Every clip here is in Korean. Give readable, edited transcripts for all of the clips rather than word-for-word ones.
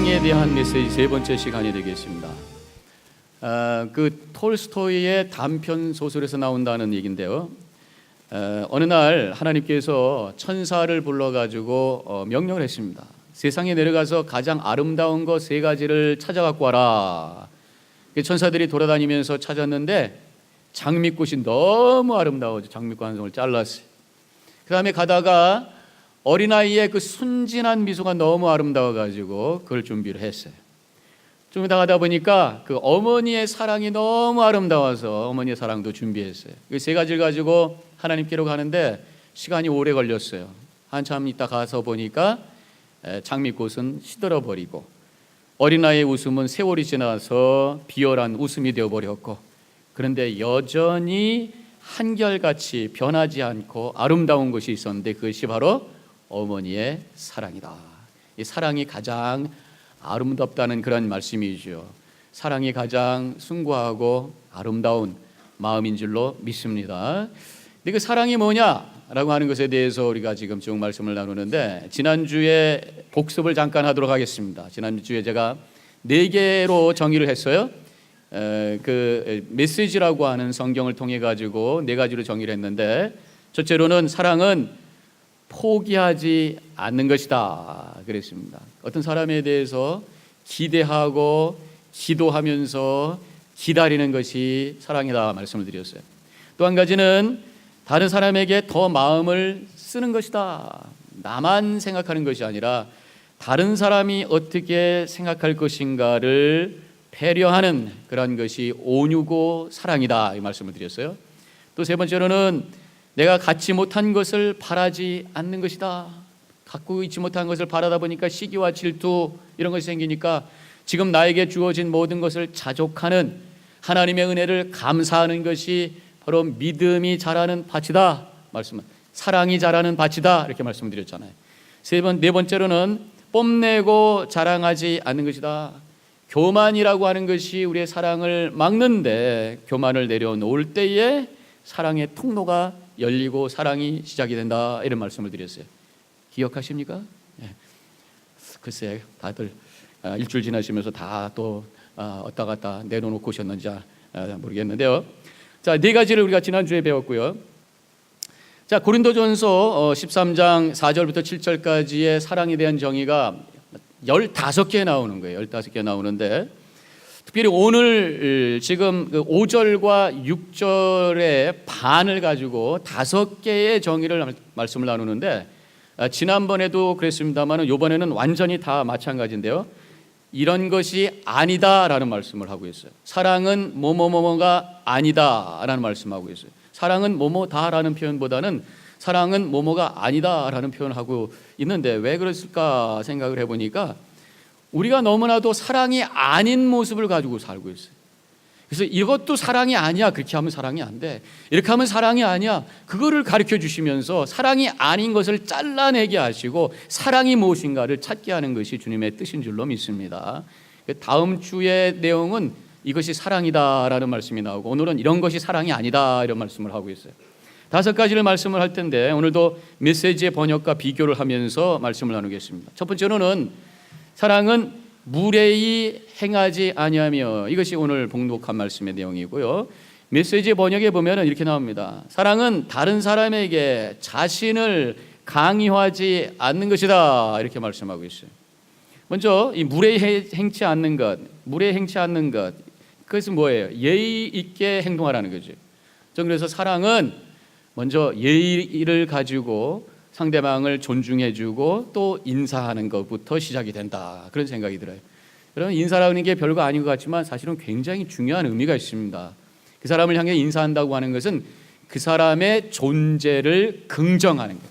사랑에 대한 메시지 세 번째 시간이 되겠습니다. 톨스토이의 단편 소설에서 나온다는 얘기인데요. 어느 날 하나님께서 천사를 불러가지고 명령을 했습니다. 세상에 내려가서 가장 아름다운 것 세 가지를 찾아갖고 와라. 천사들이 돌아다니면서 찾았는데 장미꽃이 너무 아름다워서 장미꽃 한 송을 잘랐어요. 그 다음에 가다가 어린아이의 그 순진한 미소가 너무 아름다워가지고 그걸 준비를 했어요. 좀 이따 가다 보니까 그 어머니의 사랑이 너무 아름다워서 어머니의 사랑도 준비했어요. 그 세 가지를 가지고 하나님께로 가는데 시간이 오래 걸렸어요. 한참 있다 가서 보니까 장미꽃은 시들어버리고 어린아이의 웃음은 세월이 지나서 비열한 웃음이 되어버렸고, 그런데 여전히 한결같이 변하지 않고 아름다운 것이 있었는데 그것이 바로 어머니의 사랑이다. 이 사랑이 가장 아름답다는 그런 말씀이죠. 사랑이 가장 숭고하고 아름다운 마음인 줄로 믿습니다. 근데 그 사랑이 뭐냐라고 하는 것에 대해서 우리가 지금 쭉 말씀을 나누는데, 지난주에 복습을 잠깐 하도록 하겠습니다. 지난주에 제가 4개로 정의를 했어요. 그 메시지라고 하는 성경을 통해 가지고 4가지로 정의를 했는데, 첫째로는 사랑은 포기하지 않는 것이다 그랬습니다. 어떤 사람에 대해서 기대하고 기도하면서 기다리는 것이 사랑이다 말씀을 드렸어요. 또 한 가지는 다른 사람에게 더 마음을 쓰는 것이다. 나만 생각하는 것이 아니라 다른 사람이 어떻게 생각할 것인가를 배려하는 그런 것이 온유고 사랑이다 이 말씀을 드렸어요. 또 세 번째로는 내가 갖지 못한 것을 바라지 않는 것이다. 갖고 있지 못한 것을 바라다 보니까 시기와 질투 이런 것이 생기니까 지금 나에게 주어진 모든 것을 자족하는 하나님의 은혜를 감사하는 것이 바로 믿음이 자라는 밭이다. 말씀은 사랑이 자라는 밭이다 이렇게 말씀드렸잖아요. 네 번째로는 뽐내고 자랑하지 않는 것이다. 교만이라고 하는 것이 우리의 사랑을 막는데, 교만을 내려놓을 때에 사랑의 통로가 열리고 사랑이 시작이 된다 이런 말씀을 드렸어요. 기억하십니까? 글쎄 다들 일주일 지나시면서 다 또 왔다 갔다 내려놓고 오셨는지 모르겠는데요. 자, 4가지를 우리가 지난주에 배웠고요. 자, 고린도전서 13장 4절부터 7절까지의 사랑에 대한 정의가 15개 나오는 거예요. 15개 나오는데, 특별히 오늘 지금 5절과 6절의 반을 가지고 5개의 정의를 말씀을 나누는데, 지난번에도 그랬습니다만 이번에는 완전히 다 마찬가지인데요. 이런 것이 아니다라는 말씀을 하고 있어요. 사랑은 뭐뭐뭐가 아니다라는 말씀하고 있어요. 사랑은 뭐뭐다라는 표현보다는 사랑은 뭐뭐가 아니다라는 표현을 하고 있는데, 왜 그랬을까 생각을 해보니까 우리가 너무나도 사랑이 아닌 모습을 가지고 살고 있어요. 그래서 이것도 사랑이 아니야, 그렇게 하면 사랑이 안 돼, 이렇게 하면 사랑이 아니야, 그거를 가르쳐 주시면서 사랑이 아닌 것을 잘라내게 하시고 사랑이 무엇인가를 찾게 하는 것이 주님의 뜻인 줄로 믿습니다. 다음 주의 내용은 이것이 사랑이다라는 말씀이 나오고, 오늘은 이런 것이 사랑이 아니다 이런 말씀을 하고 있어요. 5가지를 말씀을 할 텐데, 오늘도 메시지의 번역과 비교를 하면서 말씀을 나누겠습니다. 첫 번째로는 사랑은 무례히 행하지 아니하며, 이것이 오늘 봉독한 말씀의 내용이고요. 메시지 번역에 보면 이렇게 나옵니다. 사랑은 다른 사람에게 자신을 강요하지 않는 것이다 이렇게 말씀하고 있어요. 먼저 이 무례히 행치 않는 것, 무례히 행치 않는 것, 그것은 뭐예요? 예의 있게 행동하라는 거죠. 그래서 사랑은 먼저 예의를 가지고 상대방을 존중해주고 또 인사하는 것부터 시작이 된다, 그런 생각이 들어요. 여러분, 인사라는 게 별거 아닌 것 같지만 사실은 굉장히 중요한 의미가 있습니다. 그 사람을 향해 인사한다고 하는 것은 그 사람의 존재를 긍정하는 것,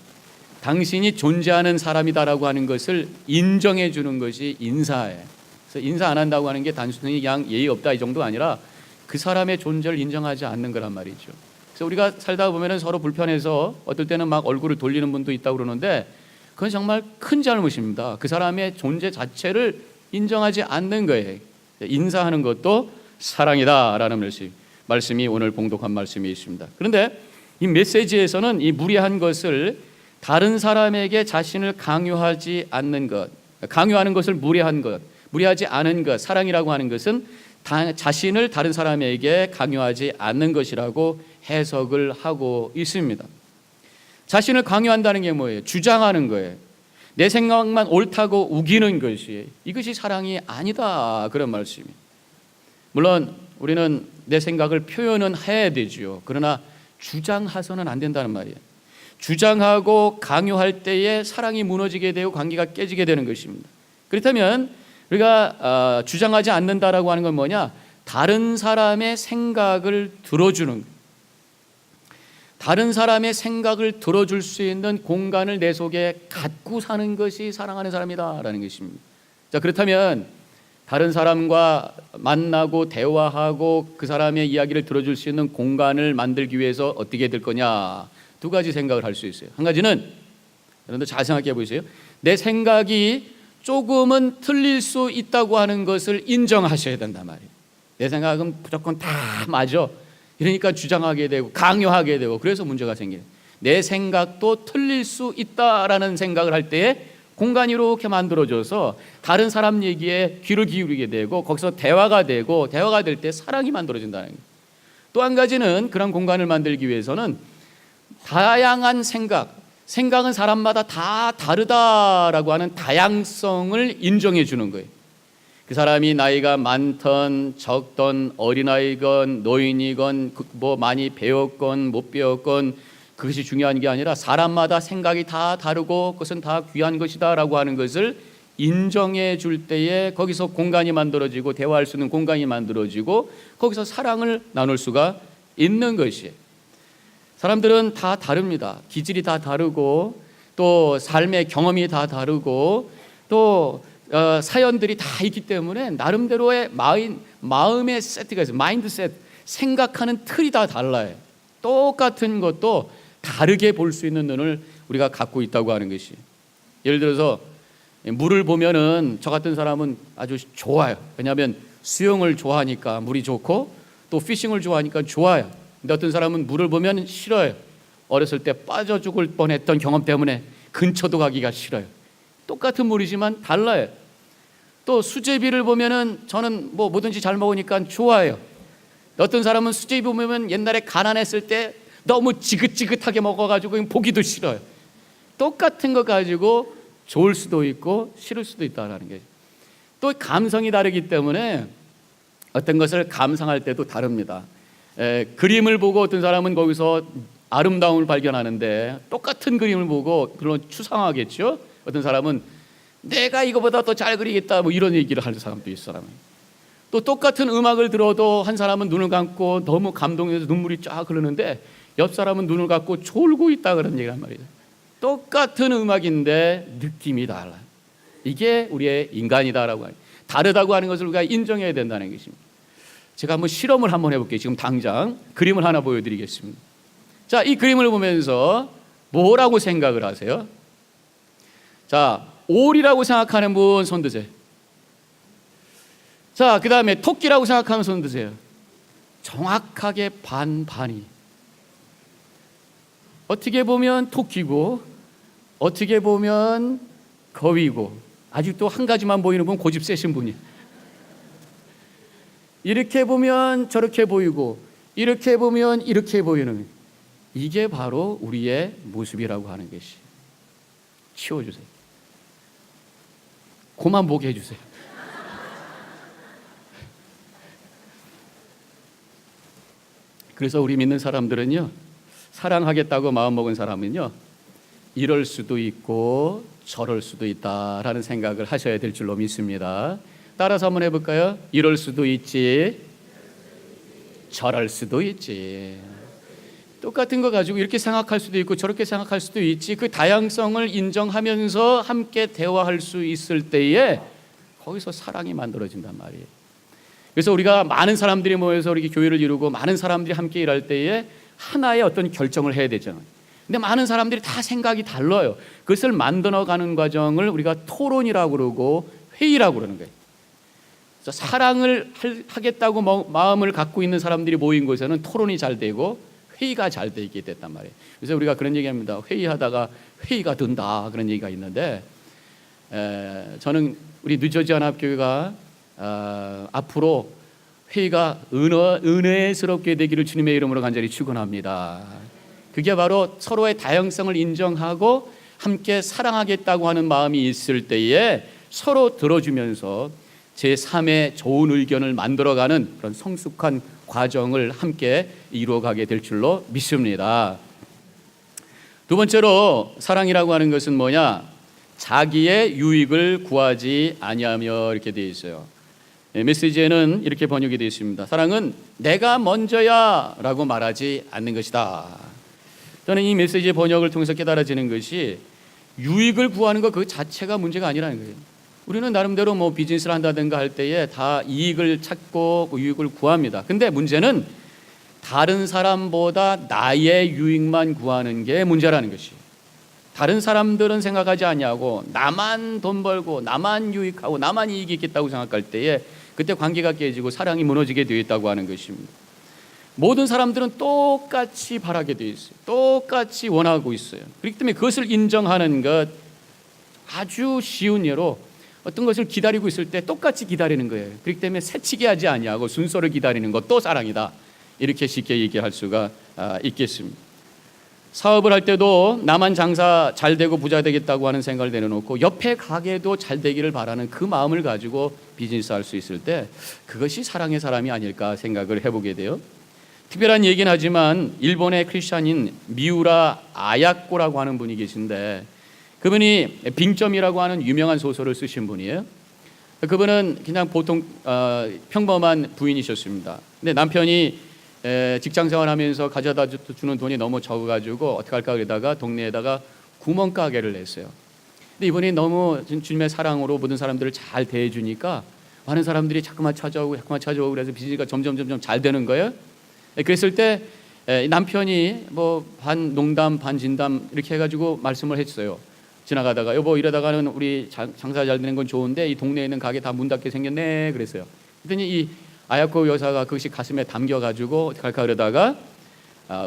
당신이 존재하는 사람이다라고 하는 것을 인정해 주는 것이 인사예요. 그래서 인사 안 한다고 하는 게 단순히 그냥 예의 없다 이 정도가 아니라 그 사람의 존재를 인정하지 않는 거란 말이죠. 그래서 우리가 살다 보면 서로 불편해서 어떨 때는 막 얼굴을 돌리는 분도 있다고 그러는데, 그건 정말 큰 잘못입니다. 그 사람의 존재 자체를 인정하지 않는 거예요. 인사하는 것도 사랑이다라는 말씀이 오늘 봉독한 말씀이 있습니다. 그런데 이 메시지에서는 이 무례한 것을 다른 사람에게 자신을 강요하지 않는 것, 강요하는 것을 무례한 것, 무리하지 않은 것, 사랑이라고 하는 것은 자신을 다른 사람에게 강요하지 않는 것이라고 해석을 하고 있습니다. 자신을 강요한다는 게 뭐예요? 주장하는 거예요. 내 생각만 옳다고 우기는 것이, 이것이 사랑이 아니다, 그런 말씀이에요. 물론 우리는 내 생각을 표현은 해야 되지요. 그러나 주장해서는 안 된다는 말이에요. 주장하고 강요할 때에 사랑이 무너지게 되고 관계가 깨지게 되는 것입니다. 그렇다면 우리가 주장하지 않는다라고 하는 건 뭐냐? 다른 사람의 생각을 들어주는 거예요. 다른 사람의 생각을 들어줄 수 있는 공간을 내 속에 갖고 사는 것이 사랑하는 사람이다라는 것입니다. 자, 그렇다면 다른 사람과 만나고 대화하고 그 사람의 이야기를 들어줄 수 있는 공간을 만들기 위해서 어떻게 될 거냐? 두 가지 생각을 할 수 있어요. 한 가지는, 여러분들 잘 생각해 보세요. 내 생각이 조금은 틀릴 수 있다고 하는 것을 인정하셔야 된단 말이에요. 내 생각은 무조건 다 맞아. 이러니까 주장하게 되고 강요하게 되고 그래서 문제가 생겨요. 내 생각도 틀릴 수 있다라는 생각을 할 때에 공간이 이렇게 만들어져서 다른 사람 얘기에 귀를 기울이게 되고 거기서 대화가 되고, 대화가 될 때 사랑이 만들어진다는 거예요. 또 한 가지는 그런 공간을 만들기 위해서는 다양한 생각은 사람마다 다 다르다라고 하는 다양성을 인정해 주는 거예요. 그 사람이 나이가 많던 적던 어린아이건 노인이건 뭐 많이 배웠건 못 배웠건 그것이 중요한 게 아니라 사람마다 생각이 다 다르고 그것은 다 귀한 것이다라고 하는 것을 인정해 줄 때에 거기서 공간이 만들어지고 대화할 수 있는 공간이 만들어지고 거기서 사랑을 나눌 수가 있는 것이에요. 사람들은 다 다릅니다. 기질이 다 다르고 또 삶의 경험이 다 다르고 또 사연들이 다 있기 때문에 나름대로의 마음의 세트가 있어요. 마인드셋, 생각하는 틀이 다 달라요. 똑같은 것도 다르게 볼 수 있는 눈을 우리가 갖고 있다고 하는 것이. 예를 들어서 물을 보면은 저 같은 사람은 아주 좋아요. 왜냐하면 수영을 좋아하니까 물이 좋고 또 피싱을 좋아하니까 좋아요. 근데 어떤 사람은 물을 보면 싫어요. 어렸을 때 빠져 죽을 뻔했던 경험 때문에 근처도 가기가 싫어요. 똑같은 물이지만 달라요. 또 수제비를 보면은 저는 뭐 뭐든지 잘 먹으니까 좋아요. 어떤 사람은 수제비 보면 옛날에 가난했을 때 너무 지긋지긋하게 먹어가지고 보기도 싫어요. 똑같은 거 가지고 좋을 수도 있고 싫을 수도 있다는 게. 또 감성이 다르기 때문에 어떤 것을 감상할 때도 다릅니다. 그림을 보고 어떤 사람은 거기서 아름다움을 발견하는데 똑같은 그림을 보고 그런 추상하겠죠. 어떤 사람은 내가 이거보다 더 잘 그리겠다 뭐 이런 얘기를 하는 사람도 있어요. 또 똑같은 음악을 들어도 한 사람은 눈을 감고 너무 감동해서 눈물이 쫙 흐르는데 옆 사람은 눈을 감고 졸고 있다 그런 얘기를 한 말이에요. 똑같은 음악인데 느낌이 달라요. 이게 우리의 인간이다라고 하는, 다르다고 하는 것을 우리가 인정해야 된다는 것입니다. 제가 한번 실험을 한번 해볼게요. 지금 당장 그림을 하나 보여드리겠습니다. 자, 이 그림을 보면서 뭐라고 생각을 하세요? 자, 오리라고 생각하는 분 손 드세요. 자, 그 다음에 토끼라고 생각하는 손 드세요. 정확하게 반반이. 어떻게 보면 토끼고 어떻게 보면 거위고 아직도 한 가지만 보이는 분 고집 세신 분이. 이렇게 보면 저렇게 보이고 이렇게 보면 이렇게 보이는, 이게 바로 우리의 모습이라고 하는 것이. 치워주세요. 그만 보게 해주세요. 그래서 우리 믿는 사람들은요, 사랑하겠다고 마음먹은 사람은요, 이럴 수도 있고 저럴 수도 있다라는 생각을 하셔야 될 줄로 믿습니다. 따라서 한번 해볼까요? 이럴 수도 있지, 저럴 수도 있지. 똑같은 거 가지고 이렇게 생각할 수도 있고 저렇게 생각할 수도 있지. 그 다양성을 인정하면서 함께 대화할 수 있을 때에 거기서 사랑이 만들어진단 말이에요. 그래서 우리가 많은 사람들이 모여서 이렇게 교회를 이루고 많은 사람들이 함께 일할 때에 하나의 어떤 결정을 해야 되잖아요. 근데 많은 사람들이 다 생각이 달라요. 그것을 만들어가는 과정을 우리가 토론이라고 그러고 회의라고 그러는 거예요. 그래서 사랑을 하겠다고 마음을 갖고 있는 사람들이 모인 곳에는 토론이 잘 되고 회의가 잘 되게 됐단 말이에요. 그래서 우리가 그런 얘기합니다. 회의하다가 회의가 든다 그런 얘기가 있는데, 저는 우리 뉴저지 연합교회가 앞으로 회의가 은혜스럽게 되기를 주님의 이름으로 간절히 축원합니다. 그게 바로 서로의 다양성을 인정하고 함께 사랑하겠다고 하는 마음이 있을 때에 서로 들어주면서 제3의 좋은 의견을 만들어가는 그런 성숙한 과정을 함께 이루어가게 될 줄로 믿습니다. 두 번째로 사랑이라고 하는 것은 뭐냐? 자기의 유익을 구하지 아니하며 이렇게 되어 있어요. 메시지에는 이렇게 번역이 되어 있습니다. 사랑은 내가 먼저야 라고 말하지 않는 것이다. 저는 이 메시지 번역을 통해서 깨달아지는 것이 유익을 구하는 것 그 자체가 문제가 아니라는 거예요. 우리는 나름대로 뭐 비즈니스를 한다든가 할 때에 다 이익을 찾고 유익을 구합니다. 근데 문제는 다른 사람보다 나의 유익만 구하는 게 문제라는 것이. 다른 사람들은 생각하지 않냐고 나만 돈 벌고 나만 유익하고 나만 이익이 있겠다고 생각할 때에 그때 관계가 깨지고 사랑이 무너지게 되어 있다고 하는 것입니다. 모든 사람들은 똑같이 바라게 되어 있어요. 똑같이 원하고 있어요. 그렇기 때문에 그것을 인정하는 것 아주 쉬운 예로 어떤 것을 기다리고 있을 때 똑같이 기다리는 거예요. 그렇기 때문에 새치기 하지 아니하고 순서를 기다리는 것도 사랑이다. 이렇게 쉽게 얘기할 수가 있겠습니다. 사업을 할 때도 나만 장사 잘 되고 부자 되겠다고 하는 생각을 내려놓고 옆에 가게도 잘 되기를 바라는 그 마음을 가지고 비즈니스 할 수 있을 때 그것이 사랑의 사람이 아닐까 생각을 해보게 돼요. 특별한 얘기는 하지만 일본의 크리스찬인 미우라 아야코라고 하는 분이 계신데 그분이 빙점이라고 하는 유명한 소설을 쓰신 분이에요. 그분은 그냥 보통 평범한 부인이셨습니다. 근데 남편이 직장생활하면서 가져다 주는 돈이 너무 적어가지고 어떻게 할까 그러다가 동네에다가 구멍가게를 냈어요. 근데 이분이 너무 주님의 사랑으로 모든 사람들을 잘 대해주니까 많은 사람들이 자꾸만 찾아오고 그래서 비즈니스가 점점 잘 되는 거예요. 그랬을 때 남편이 뭐 반 농담 반 진담 이렇게 해가지고 말씀을 했어요. 지나가다가 여보 이러다가는 우리 장사 잘 되는 건 좋은데 이 동네에 있는 가게 다 문 닫게 생겼네 그랬어요. 그랬더니 이 아야코 여사가 그것이 가슴에 담겨가지고 어떻게 할까 그러다가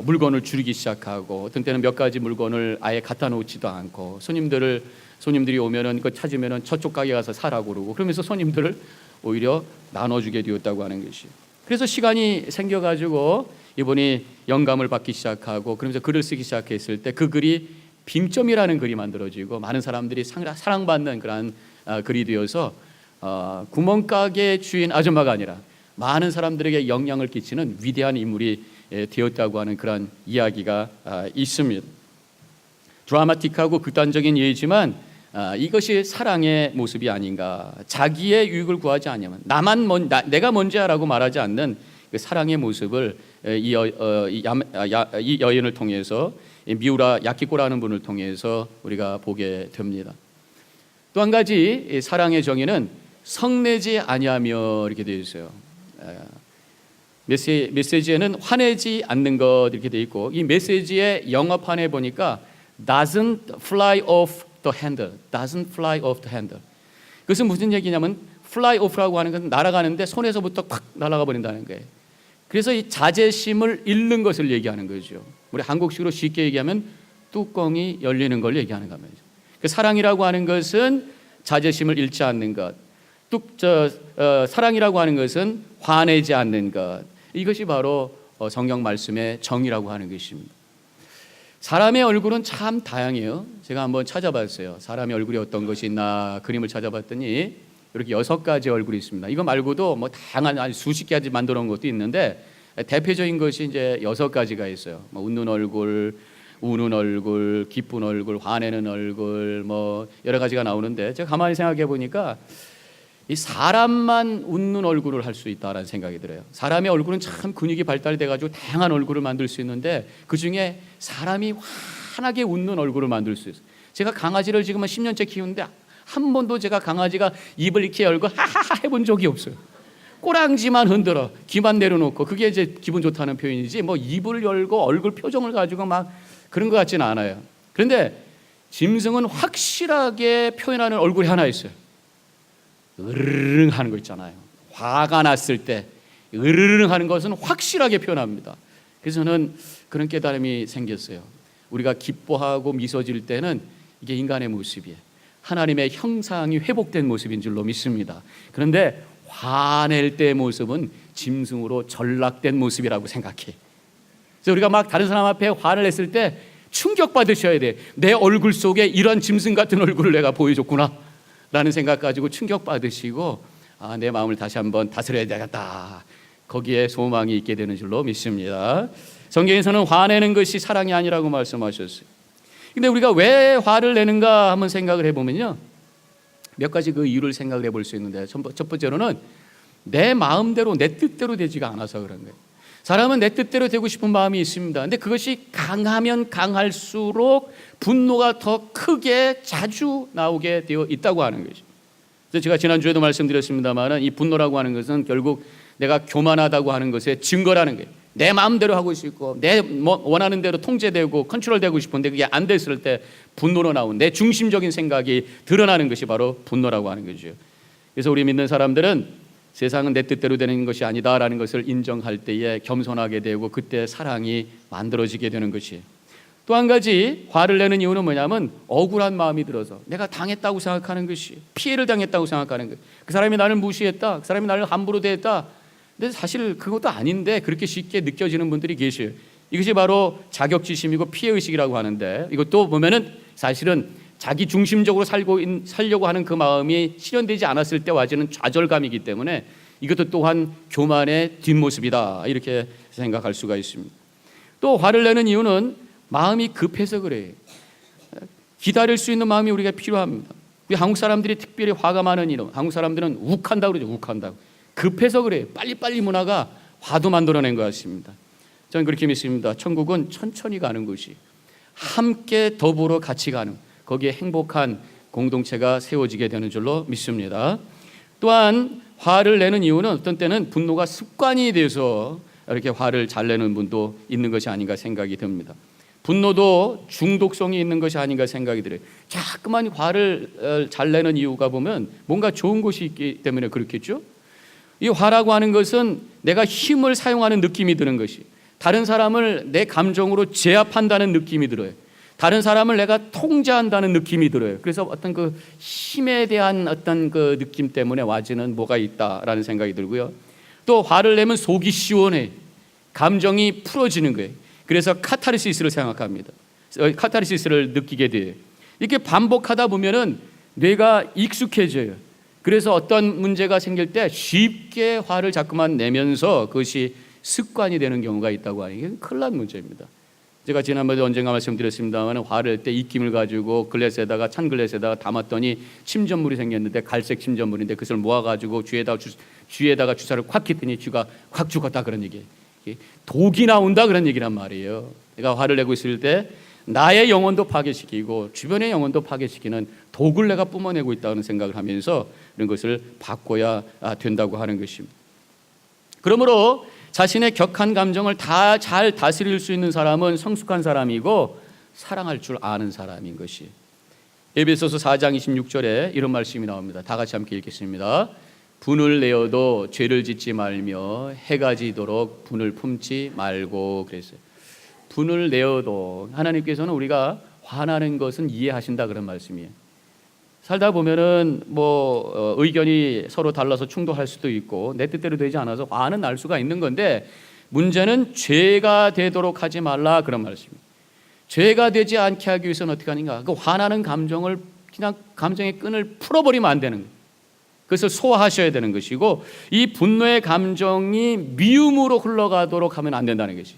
물건을 줄이기 시작하고 어떤 때는 몇 가지 물건을 아예 갖다 놓지도 않고 손님들이 오면은 그 찾으면은 저쪽 가게 가서 사라고 그러고 그러면서 손님들을 오히려 나눠주게 되었다고 하는 것이. 그래서 시간이 생겨가지고 이분이 영감을 받기 시작하고 그러면서 글을 쓰기 시작했을 때 그 글이 빙점이라는 글이 만들어지고 많은 사람들이 사랑받는 그런 글이 되어서 구멍가게 주인 아줌마가 아니라 많은 사람들에게 영향을 끼치는 위대한 인물이 되었다고 하는 그런 이야기가 있습니다. 드라마틱하고 극단적인 예이지만 이것이 사랑의 모습이 아닌가. 자기의 유익을 구하지 않으면 내가 먼저야라고 말하지 않는 그 사랑의 모습을 이 여인을 통해서 미우라 야키코라는 분을 통해서 우리가 보게 됩니다. 또 한 가지 사랑의 정의는 성내지 아니하며 이렇게 되어 있어요. 메시지에는 화내지 않는 것 이렇게 되어 있고 이 메시지의 영어판에 보니까 doesn't fly off the handle, doesn't fly off the handle. 그것은 무슨 얘기냐면 fly off라고 하는 것은 날아가는데 손에서부터 팍 날아가 버린다는 거예요. 그래서 이 자제심을 잃는 것을 얘기하는 거죠. 우리 한국식으로 쉽게 얘기하면 뚜껑이 열리는 걸 얘기하는 겁니다. 그 사랑이라고 하는 것은 자제심을 잃지 않는 것. 사랑이라고 하는 것은 화내지 않는 것. 이것이 바로 성경 말씀의 정의라고 하는 것입니다. 사람의 얼굴은 참 다양해요. 제가 한번 찾아봤어요. 사람의 얼굴이 어떤 것이 있나 그림을 찾아봤더니 이렇게 6가지 얼굴이 있습니다. 이거 말고도 뭐 다양한 수십 가지 만들어 놓은 것도 있는데 대표적인 것이 이제 6가지가 있어요. 뭐 웃는 얼굴, 우는 얼굴, 기쁜 얼굴, 화내는 얼굴, 뭐 여러 가지가 나오는데 제가 가만히 생각해 보니까 이 사람만 웃는 얼굴을 할 수 있다라는 생각이 들어요. 사람의 얼굴은 참 근육이 발달돼 가지고 다양한 얼굴을 만들 수 있는데 그 중에 사람이 환하게 웃는 얼굴을 만들 수 있어요. 제가 강아지를 지금 10년째 키우는데 한 번도 제가 강아지가 입을 이렇게 열고 하하하 해본 적이 없어요. 꼬랑지만 흔들어 귀만 내려놓고 그게 이제 기분 좋다는 표현이지 뭐 입을 열고 얼굴 표정을 가지고 막 그런 것 같지는 않아요. 그런데 짐승은 확실하게 표현하는 얼굴이 하나 있어요. 으르릉 하는 거 있잖아요. 화가 났을 때 으르릉 하는 것은 확실하게 표현합니다. 그래서 저는 그런 깨달음이 생겼어요. 우리가 기뻐하고 미소 지을 때는 이게 인간의 모습이에요. 하나님의 형상이 회복된 모습인 줄로 믿습니다. 그런데 화낼 때의 모습은 짐승으로 전락된 모습이라고 생각해. 그래서 우리가 막 다른 사람 앞에 화를 냈을 때 충격받으셔야 돼. 내 얼굴 속에 이런 짐승 같은 얼굴을 내가 보여줬구나 라는 생각 가지고 충격받으시고 내 마음을 다시 한번 다스려야 되겠다, 거기에 소망이 있게 되는 줄로 믿습니다. 성경에서는 화내는 것이 사랑이 아니라고 말씀하셨어요. 근데 우리가 왜 화를 내는가 한번 생각을 해보면요, 몇 가지 그 이유를 생각을 해볼 수 있는데, 첫 번째로는 내 마음대로 내 뜻대로 되지가 않아서 그런 거예요. 사람은 내 뜻대로 되고 싶은 마음이 있습니다. 근데 그것이 강하면 강할수록 분노가 더 크게 자주 나오게 되어 있다고 하는 것이죠. 그래서 제가 지난주에도 말씀드렸습니다만, 이 분노라고 하는 것은 결국 내가 교만하다고 하는 것의 증거라는 거예요. 내 마음대로 하고 싶고 내 원하는 대로 통제되고 컨트롤되고 싶은데 그게 안 됐을 때 분노로 나온 내 중심적인 생각이 드러나는 것이 바로 분노라고 하는 거죠. 그래서 우리 믿는 사람들은 세상은 내 뜻대로 되는 것이 아니다라는 것을 인정할 때에 겸손하게 되고 그때 사랑이 만들어지게 되는 것이에요. 또 한 가지 화를 내는 이유는 뭐냐면 억울한 마음이 들어서 내가 당했다고 생각하는 것이, 피해를 당했다고 생각하는 것. 그 사람이 나를 무시했다, 그 사람이 나를 함부로 대했다. 근데 사실 그것도 아닌데 그렇게 쉽게 느껴지는 분들이 계셔요. 이것이 바로 자격지심이고 피해의식이라고 하는데, 이것도 보면은 사실은 자기 중심적으로 살려고 하는 그 마음이 실현되지 않았을 때 와지는 좌절감이기 때문에 이것도 또한 교만의 뒷모습이다, 이렇게 생각할 수가 있습니다. 또 화를 내는 이유는 마음이 급해서 그래요. 기다릴 수 있는 마음이 우리가 필요합니다. 우리 한국 사람들이 특별히 화가 많은 이유, 한국 사람들은 욱한다고 그러죠. 욱한다고. 급해서 그래요. 빨리빨리 문화가 화도 만들어낸 것 같습니다. 저는 그렇게 믿습니다. 천국은 천천히 가는 것이, 함께 더불어 같이 가는, 거기에 행복한 공동체가 세워지게 되는 줄로 믿습니다. 또한 화를 내는 이유는 어떤 때는 분노가 습관이 돼서 이렇게 화를 잘 내는 분도 있는 것이 아닌가 생각이 듭니다. 분노도 중독성이 있는 것이 아닌가 생각이 들어요. 자꾸만 화를 잘 내는 이유가 보면 뭔가 좋은 것이 있기 때문에 그렇겠죠. 이 화라고 하는 것은 내가 힘을 사용하는 느낌이 드는 것이, 다른 사람을 내 감정으로 제압한다는 느낌이 들어요. 다른 사람을 내가 통제한다는 느낌이 들어요. 그래서 어떤 그 힘에 대한 어떤 그 느낌 때문에 와지는 뭐가 있다라는 생각이 들고요. 또 화를 내면 속이 시원해, 감정이 풀어지는 거예요. 그래서 카타르시스를 생각합니다. 카타르시스를 느끼게 돼요. 이렇게 반복하다 보면은 뇌가 익숙해져요. 그래서 어떤 문제가 생길 때 쉽게 화를 자꾸만 내면서 그것이 습관이 되는 경우가 있다고 하는 게 큰일 난 문제입니다. 제가 지난번에 언젠가 말씀드렸습니다만, 화를 낼 때 입김을 가지고 글래스에다가, 찬 글래스에다가 담았더니 침전물이 생겼는데 갈색 침전물인데 그것을 모아가지고 쥐에다가 주사를 콱 했더니 쥐가 확 죽었다, 그런 얘기예요. 독이 나온다, 그런 얘기란 말이에요. 내가 화를 내고 있을 때 나의 영혼도 파괴시키고 주변의 영혼도 파괴시키는 독을 내가 뿜어내고 있다는 생각을 하면서 이런 것을 바꿔야 된다고 하는 것입니다. 그러므로 자신의 격한 감정을 다 잘 다스릴 수 있는 사람은 성숙한 사람이고 사랑할 줄 아는 사람인 것이. 에베소서 4장 26절에 이런 말씀이 나옵니다. 다 같이 함께 읽겠습니다. 분을 내어도 죄를 짓지 말며 해가 지도록 분을 품지 말고 그랬어요. 분을 내어도, 하나님께서는 우리가 화나는 것은 이해하신다, 그런 말씀이에요. 살다 보면은 의견이 서로 달라서 충돌할 수도 있고 내 뜻대로 되지 않아서 화는 날 수가 있는 건데, 문제는 죄가 되도록 하지 말라, 그런 말씀입니다. 죄가 되지 않게 하기 위해서는 어떻게 하는가? 그 화나는 감정을 그냥 감정의 끈을 풀어버리면 안 되는 거예요. 그것을 소화하셔야 되는 것이고, 이 분노의 감정이 미움으로 흘러가도록 하면 안 된다는 것이.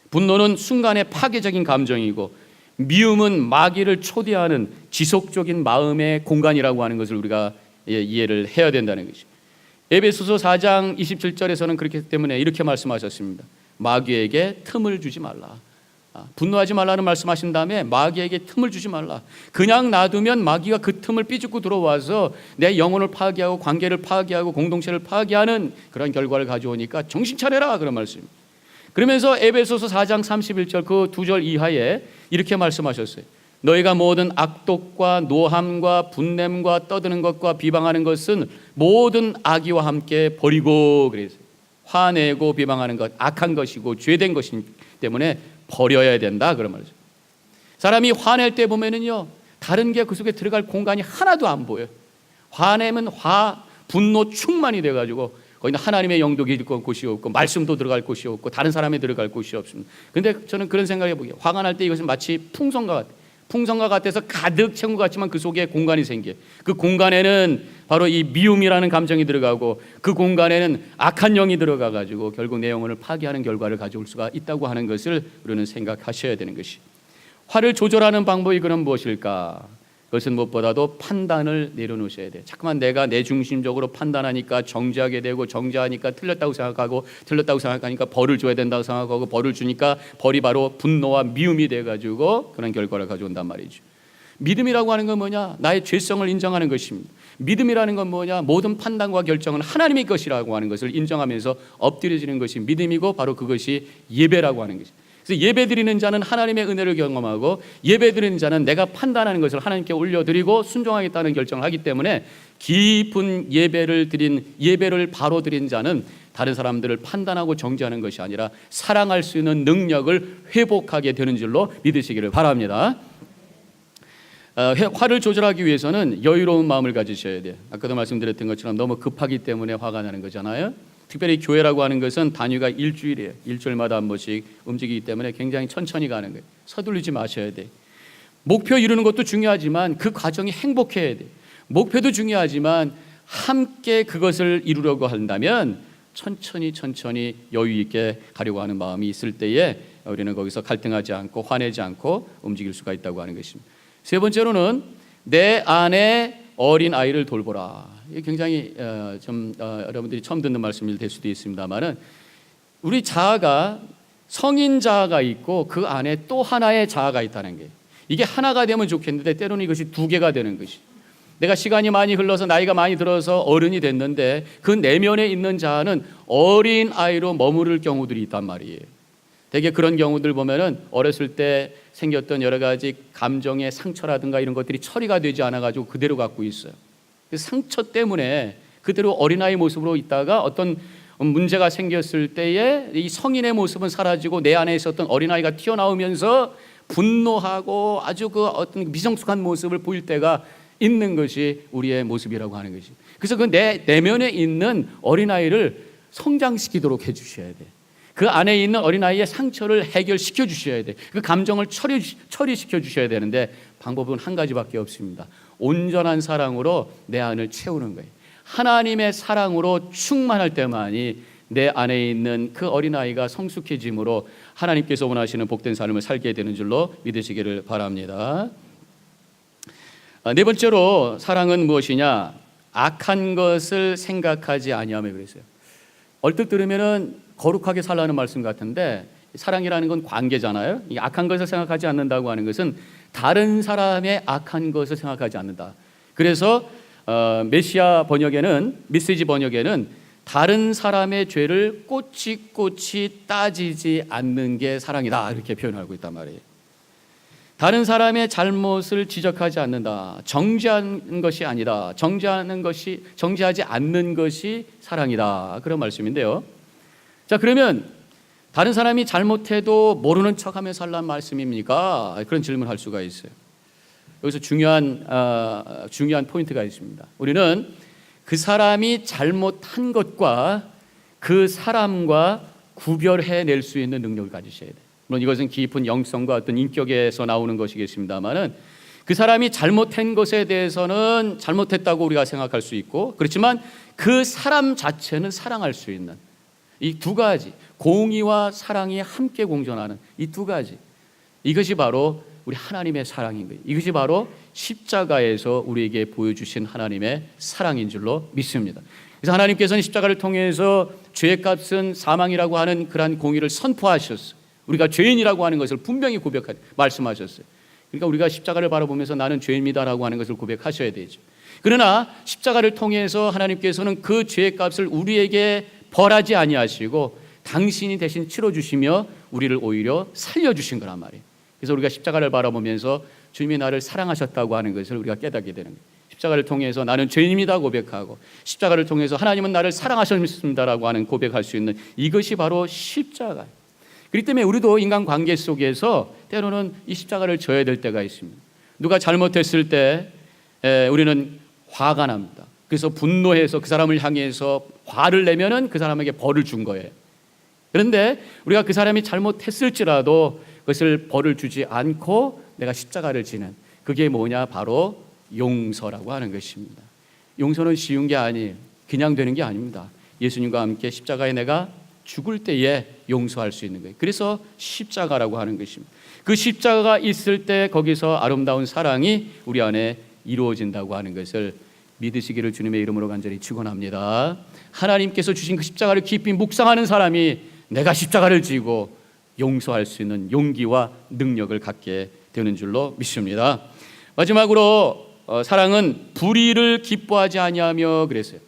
분노는 순간의 파괴적인 감정이고 미움은 마귀를 초대하는 지속적인 마음의 공간이라고 하는 것을 우리가 이해를 해야 된다는 것이. 에베소서 4장 27절에서는 그렇기 때문에 이렇게 말씀하셨습니다. 마귀에게 틈을 주지 말라. 분노하지 말라는 말씀하신 다음에 마귀에게 틈을 주지 말라. 그냥 놔두면 마귀가 그 틈을 삐죽고 들어와서 내 영혼을 파괴하고 관계를 파괴하고 공동체를 파괴하는 그런 결과를 가져오니까 정신 차려라, 그런 말씀입니다. 그러면서 에베소서 4장 31절 그 2절 이하에 이렇게 말씀하셨어요. 너희가 모든 악독과 노함과 분냄과 떠드는 것과 비방하는 것은 모든 악의와 함께 버리고, 그래서 화내고 비방하는 것 악한 것이고 죄된 것이기 때문에 버려야 된다, 그런 말이죠. 사람이 화낼 때 보면은요, 다른 게 그 속에 들어갈 공간이 하나도 안 보여요. 화내면 분노 충만이 돼가지고 거기는 하나님의 영도 계실 곳이 없고 말씀도 들어갈 곳이 없고 다른 사람이 들어갈 곳이 없습니다. 그런데 저는 그런 생각해 보기에 화가 날 때 이것은 마치 풍선과 같아요. 풍선과 같아서 가득 채운 것 같지만 그 속에 공간이 생겨요. 그 공간에는 바로 이 미움이라는 감정이 들어가고 그 공간에는 악한 영이 들어가 가지고 결국 내 영혼을 파괴하는 결과를 가져올 수가 있다고 하는 것을 우리는 생각하셔야 되는 것이. 화를 조절하는 방법이 그럼 무엇일까? 그것은 무엇보다도 판단을 내려놓으셔야 돼요. 자꾸만 내가 내 중심적으로 판단하니까 정죄하게 되고, 정죄하니까 틀렸다고 생각하고, 틀렸다고 생각하니까 벌을 줘야 된다고 생각하고, 벌을 주니까 벌이 바로 분노와 미움이 돼가지고 그런 결과를 가져온단 말이죠. 믿음이라고 하는 건 뭐냐? 나의 죄성을 인정하는 것입니다. 믿음이라는 건 뭐냐? 모든 판단과 결정은 하나님의 것이라고 하는 것을 인정하면서 엎드려지는 것이 믿음이고, 바로 그것이 예배라고 하는 것입니다. 그래서 예배드리는 자는 하나님의 은혜를 경험하고, 예배드리는 자는 내가 판단하는 것을 하나님께 올려드리고 순종하겠다는 결정을 하기 때문에, 깊은 예배를 바로 드린 자는 다른 사람들을 판단하고 정죄하는 것이 아니라 사랑할 수 있는 능력을 회복하게 되는 줄로 믿으시기를 바랍니다. 화를 조절하기 위해서는 여유로운 마음을 가지셔야 돼요. 아까도 말씀드렸던 것처럼 너무 급하기 때문에 화가 나는 거잖아요. 특별히 교회라고 하는 것은 단위가 일주일이에요. 일주일마다 한 번씩 움직이기 때문에 굉장히 천천히 가는 거예요. 서둘리지 마셔야 돼요. 목표 이루는 것도 중요하지만 그 과정이 행복해야 돼요. 목표도 중요하지만 함께 그것을 이루려고 한다면 천천히 여유 있게 가려고 하는 마음이 있을 때에 우리는 거기서 갈등하지 않고 화내지 않고 움직일 수가 있다고 하는 것입니다. 세 번째로는 내 안에 어린 아이를 돌보라. 이게 굉장히 여러분들이 처음 듣는 말씀일 될 수도 있습니다만은, 우리 자아가 성인 자아가 있고 그 안에 또 하나의 자아가 있다는 게, 이게 하나가 되면 좋겠는데 때로는 이것이 두 개가 되는 것이. 내가 시간이 많이 흘러서 나이가 많이 들어서 어른이 됐는데 그 내면에 있는 자아는 어린 아이로 머무를 경우들이 있단 말이에요. 되게 그런 경우들 보면은 어렸을 때 생겼던 여러 가지 감정의 상처라든가 이런 것들이 처리가 되지 않아가지고 그대로 갖고 있어요. 그 상처 때문에 그대로 어린아이 모습으로 있다가 어떤 문제가 생겼을 때에 이 성인의 모습은 사라지고 내 안에 있었던 어린아이가 튀어나오면서 분노하고 아주 그 어떤 미성숙한 모습을 보일 때가 있는 것이 우리의 모습이라고 하는 것이. 그래서 그 내 내면에 있는 어린아이를 성장시키도록 해주셔야 돼요. 그 안에 있는 어린아이의 상처를 해결시켜 주셔야 돼요. 그 감정을 처리시켜 주셔야 되는데 방법은 한 가지밖에 없습니다. 온전한 사랑으로 내 안을 채우는 거예요. 하나님의 사랑으로 충만할 때만이 내 안에 있는 그 어린아이가 성숙해짐으로 하나님께서 원하시는 복된 삶을 살게 되는 줄로 믿으시기를 바랍니다. 네 번째로 사랑은 무엇이냐? 악한 것을 생각하지 아니하며 그랬어요. 얼뜻 들으면은 거룩하게 살라는 말씀 같은데, 사랑이라는 건 관계잖아요. 이 악한 것을 생각하지 않는다고 하는 것은 다른 사람의 악한 것을 생각하지 않는다. 그래서 메시지 번역에는 다른 사람의 죄를 꼬치꼬치 따지지 않는 게 사랑이다, 이렇게 표현하고 있단 말이에요. 다른 사람의 잘못을 지적하지 않는다. 정죄하는 것이 아니다. 정죄하지 않는 것이 사랑이다. 그런 말씀인데요. 자, 그러면 다른 사람이 잘못해도 모르는 척하며 살란 말씀입니까? 그런 질문을 할 수가 있어요. 여기서 중요한 포인트가 있습니다. 우리는 그 사람이 잘못한 것과 그 사람과 구별해낼 수 있는 능력을 가지셔야 돼요. 물론 이것은 깊은 영성과 어떤 인격에서 나오는 것이겠습니다만은, 그 사람이 잘못한 것에 대해서는 잘못했다고 우리가 생각할 수 있고, 그렇지만 그 사람 자체는 사랑할 수 있는 이 두 가지, 공의와 사랑이 함께 공존하는 이 두 가지, 이것이 바로 우리 하나님의 사랑인 거예요. 이것이 바로 십자가에서 우리에게 보여주신 하나님의 사랑인 줄로 믿습니다. 그래서 하나님께서는 십자가를 통해서 죄의 값은 사망이라고 하는 그러한 공의를 선포하셨어요. 우리가 죄인이라고 하는 것을 분명히 말씀하셨어요. 그러니까 우리가 십자가를 바라보면서 나는 죄인이다라고 하는 것을 고백하셔야 되죠. 그러나 십자가를 통해서 하나님께서는 그 죄의 값을 우리에게 벌하지 아니하시고 당신이 대신 치러주시며 우리를 오히려 살려주신 거란 말이에요. 그래서 우리가 십자가를 바라보면서 주님이 나를 사랑하셨다고 하는 것을 우리가 깨닫게 되는 거예요. 십자가를 통해서 나는 죄인입니다 고백하고, 십자가를 통해서 하나님은 나를 사랑하셨습니다라고 하는 고백할 수 있는 이것이 바로 십자가예요. 그렇기 때문에 우리도 인간관계 속에서 때로는 이 십자가를 져야 될 때가 있습니다. 누가 잘못했을 때 우리는 화가 납니다. 그래서 분노해서 그 사람을 향해서 화를 내면은 그 사람에게 벌을 준 거예요. 그런데 우리가 그 사람이 잘못했을지라도 그것을 벌을 주지 않고 내가 십자가를 지는, 그게 뭐냐? 바로 용서라고 하는 것입니다. 용서는 쉬운 게 아니에요. 그냥 되는 게 아닙니다. 예수님과 함께 십자가에 내가 죽을 때에 용서할 수 있는 거예요. 그래서 십자가라고 하는 것입니다. 그 십자가가 있을 때 거기서 아름다운 사랑이 우리 안에 이루어진다고 하는 것을 믿으시기를 주님의 이름으로 간절히 축원합니다. 하나님께서 주신 그 십자가를 깊이 묵상하는 사람이 내가 십자가를 지고 용서할 수 있는 용기와 능력을 갖게 되는 줄로 믿습니다. 마지막으로 사랑은 불의를 기뻐하지 아니하며 그랬어요.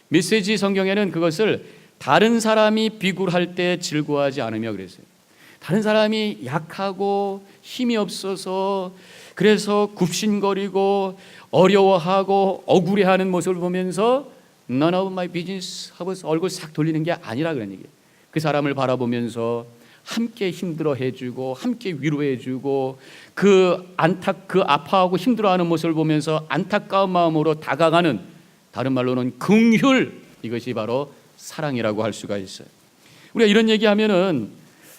메시지 성경에는 그것을 다른 사람이 비굴할 때 즐거워하지 않으며 그랬어요. 다른 사람이 약하고 힘이 없어서 그래서 굽신거리고 어려워하고 억울해하는 모습을 보면서 None of my business 하면서 얼굴 싹 돌리는 게 아니라 그런 얘기예요. 그 사람을 바라보면서 함께 힘들어해주고 함께 위로해주고 그 아파하고 힘들어하는 모습을 보면서 안타까운 마음으로 다가가는, 다른 말로는 긍휼, 이것이 바로 사랑이라고 할 수가 있어요. 우리가 이런 얘기하면은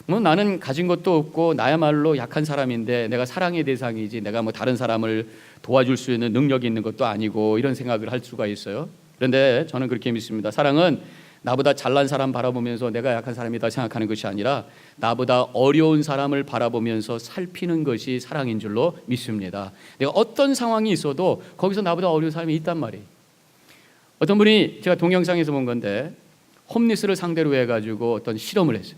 나는 가진 것도 없고 나야말로 약한 사람인데 내가 사랑의 대상이지 내가 다른 사람을 도와줄 수 있는 능력이 있는 것도 아니고 이런 생각을 할 수가 있어요. 그런데 저는 그렇게 믿습니다. 사랑은 나보다 잘난 사람 바라보면서 내가 약한 사람이다 생각하는 것이 아니라 나보다 어려운 사람을 바라보면서 살피는 것이 사랑인 줄로 믿습니다. 내가 어떤 상황이 있어도 거기서 나보다 어려운 사람이 있단 말이에요. 어떤 분이, 제가 동영상에서 본 건데, 홈리스를 상대로 해가지고 어떤 실험을 했어요.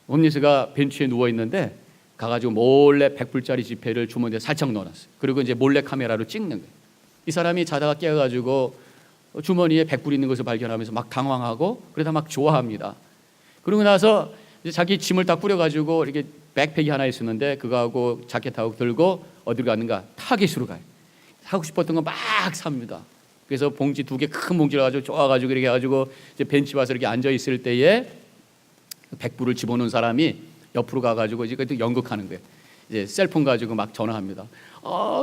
홈리스가 벤치에 누워있는데 가가지고 몰래 100불짜리 지폐를 주머니에 살짝 넣어놨어요. 그리고 이제 몰래 카메라로 찍는 거예요. 이 사람이 자다가 깨어가지고 주머니에 100불 있는 것을 발견하면서 막 당황하고 그러다 막 좋아합니다. 그러고 나서 이제 자기 짐을 다 뿌려가지고 이렇게 백팩이 하나 있었는데 그거하고 자켓하고 들고 어디로 가는가? 타겟으로 가요. 하고 싶었던 거 막 삽니다. 그래서 봉지 2개 큰 봉지를 가지고 쪼아가지고 이렇게 해가지고 이제 벤치 와서 이렇게 앉아 있을 때에 100불을 집어넣은 사람이 옆으로 가가지고 이제 연극하는 거예요. 이제 셀폰 가지고 막 전화합니다.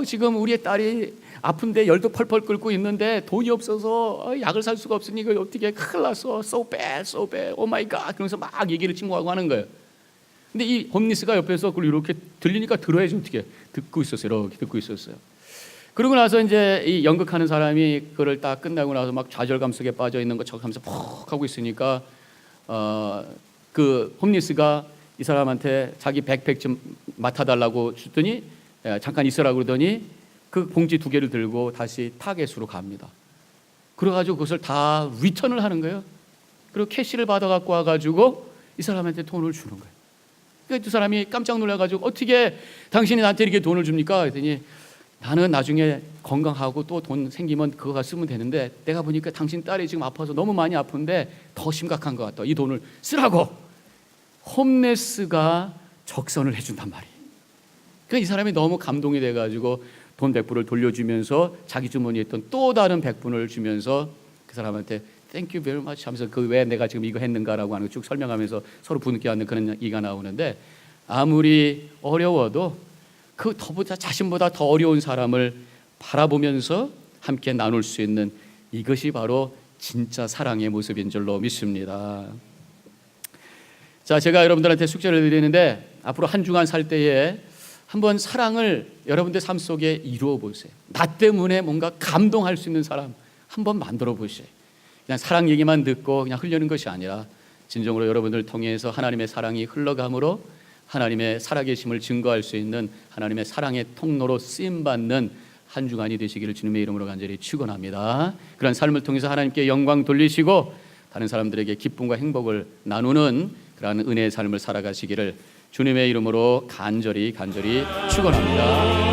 지금 우리의 딸이 아픈데 열도 펄펄 끓고 있는데 돈이 없어서 약을 살 수가 없으니 이거 어떻게 큰일 났어. So bad, so bad. Oh my God. 그러면서 막 얘기를 친구하고 하는 거예요. 근데 이 홈리스가 옆에서 그걸 이렇게 들리니까 들어야지 어떻게. 듣고 있었어요. 이렇게 듣고 있었어요. 그러고 나서 이제 이 연극하는 사람이 그걸 딱 끝나고 나서 막 좌절감 속에 빠져 있는 것처럼 하면서 푹 하고 있으니까 그 홈리스가 이 사람한테 자기 백팩 좀 맡아달라고 줬더니 잠깐 있으라고 그러더니 그 봉지 2개를 들고 다시 타겟으로 갑니다. 그래가지고 그것을 다 리턴을 하는 거예요. 그리고 캐시를 받아갖고 와가지고 이 사람한테 돈을 주는 거예요. 그러니까 두 사람이 깜짝 놀라가지고 어떻게 당신이 나한테 이렇게 돈을 줍니까? 그랬더니 나는 나중에 건강하고 또 돈 생기면 그거 쓰면 되는데 내가 보니까 당신 딸이 지금 아파서 너무 많이 아픈데 더 심각한 것 같다. 이 돈을 쓰라고. 홈레스가 적선을 해준단 말이에요. 그러니까 이 사람이 너무 감동이 돼가지고 돈 100불을 돌려주면서 자기 주머니에 있던 또 다른 100불을 주면서 그 사람한테 Thank you very much 하면서 그 왜 내가 지금 이거 했는가라고 하는 거 쭉 설명하면서 서로 부둥켜 안는 그런 얘기가 나오는데, 아무리 어려워도 그 자신보다 더 어려운 사람을 바라보면서 함께 나눌 수 있는 이것이 바로 진짜 사랑의 모습인 줄로 믿습니다. 자, 제가 여러분들한테 숙제를 드리는데 앞으로 한 주간 살 때에 한번 사랑을 여러분들 삶 속에 이루어 보세요. 나 때문에 뭔가 감동할 수 있는 사람 한번 만들어 보세요. 그냥 사랑 얘기만 듣고 그냥 흘려는 것이 아니라 진정으로 여러분들 통해서 하나님의 사랑이 흘러감으로 하나님의 살아계심을 증거할 수 있는 하나님의 사랑의 통로로 쓰임받는 한 주간이 되시기를 주님의 이름으로 간절히 축원합니다. 그런 삶을 통해서 하나님께 영광 돌리시고 다른 사람들에게 기쁨과 행복을 나누는 그러한 은혜의 삶을 살아가시기를 주님의 이름으로 간절히 축원합니다.